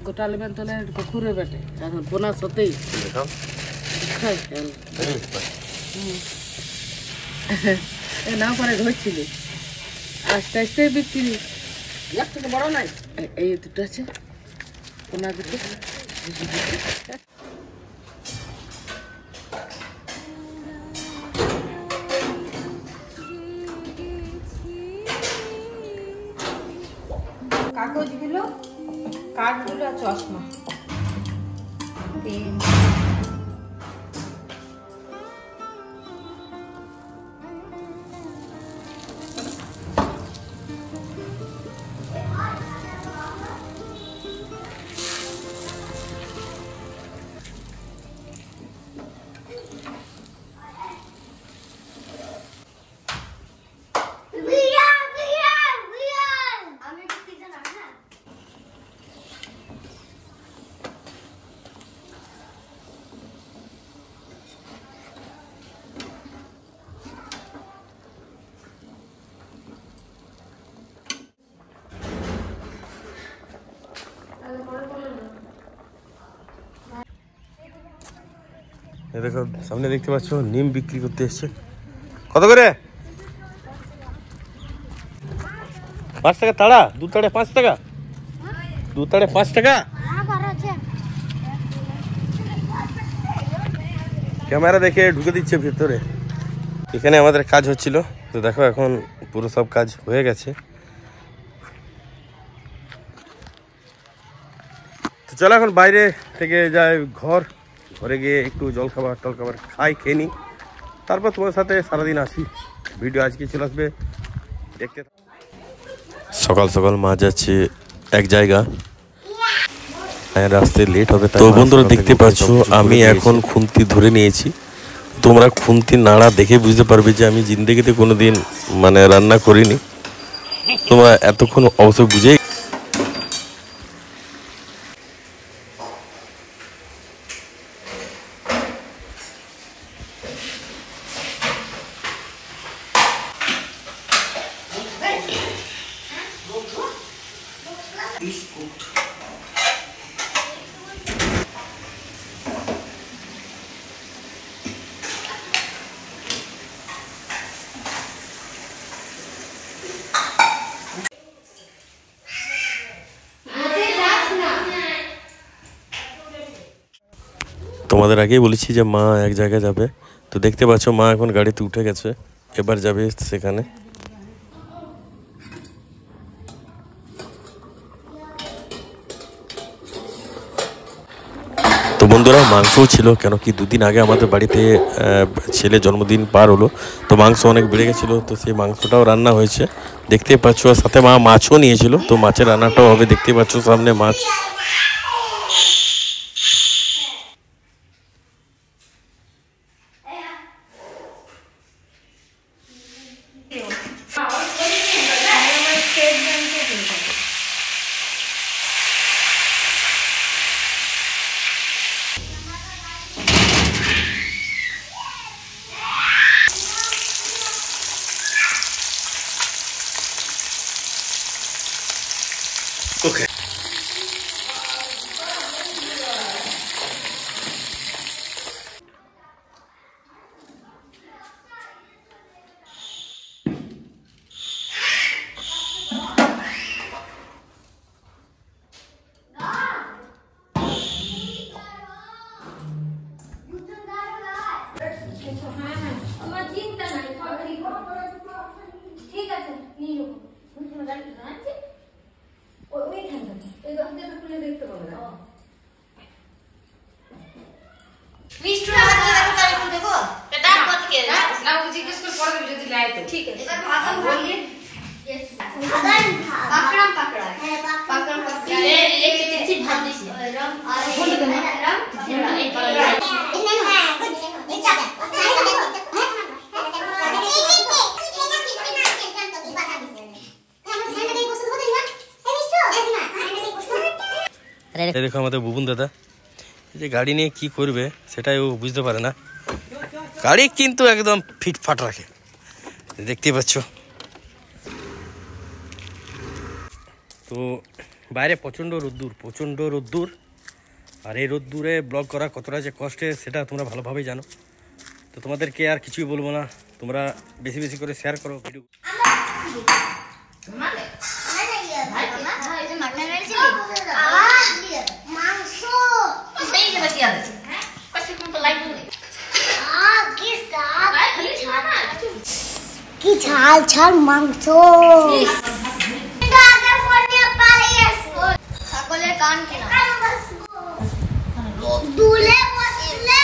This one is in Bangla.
গোটা নেবেন তাহলে পুকুরে বেটে এখন বোনা সতেই না পরে ধরছিলি আস্তে আস্তে বিক্রি এক থেকে বড় নাই এই দুটো আছে পোনা দুটো কাগজগুলো কাঠগুলো আর চশমা পেন দেখো সামনে দেখতে পাচ্ছ নিম বিক্রি করতে এসছে কত করে 5 টাকা তাড়া 2 তাড়ে 5 টাকা 2 তাড়ে 5 টাকা ক্যামেরা দেখে ঢুকে দিচ্ছে ভিতরে এখানে আমাদের কাজ হচ্ছিল তো দেখো এখন পুরো সব কাজ হয়ে গেছে তো চলো এখন বাইরে থেকে যাই ঘরে গিয়ে একটু জল খাবার খেয়ে নিই তারপর তোমার সাথে সারাদিন আসি ভিডিও আজকে চলে আসবে দেখতে সকাল সকাল মা যাচ্ছে এক জায়গা রাস্তায় লেট হবে তো বন্ধুরা দেখতে পাচ্ছ আমি এখন খুন্তি ধরে নিয়েছি তোমরা খুন্তি নাড়া দেখে বুঝতে পারবে যে আমি জিন্দেগিতে কোনোদিন মানে রান্না করিনি তোমরা এতক্ষণ অবশ্যই বুঝেই তোমাদের আগেই বলেছি যে মা এক জায়গায় যাবে তো দেখতে পাচ্ছ মা এখন গাড়িতে উঠে গেছে এবার যাবে সেখানে তো বন্ধুরা মাংসও ছিল কেন কি 2 দিন আগে আমাদের বাড়িতে ছেলে জন্মদিন পার হলো তো মাংস অনেক বেড়ে গেছিলো তো সেই মাংসটাও রান্না হয়েছে দেখতে পাচ্ছ আর সাথে মা মাছও নিয়েছিল তো মাছের রান্নাটাও হবে দেখতে পাচ্ছ সামনে মাছ Okay. দেখো আমাদের বুবুন দাদা এই যে গাড়ি নিয়ে কি করবে সেটাই ও বুঝতে পারে না গাড়ি কিন্তু একদম ফিটফাট রাখে দেখতে পাচ্ছ তো বাইরে প্রচণ্ড রোদ্দুর আর এই রোদ্দুরে ব্লগ করা কতটা যে কষ্টের সেটা তোমরা ভালোভাবেই জানো। তো তোমাদেরকে আর কিছুই বলবো না, তোমরা বেশি বেশি করে শেয়ার করো ভিডিও। কি ঝাল ঝাল মাংস, ছাগলের কান কেনা দুলে বসলে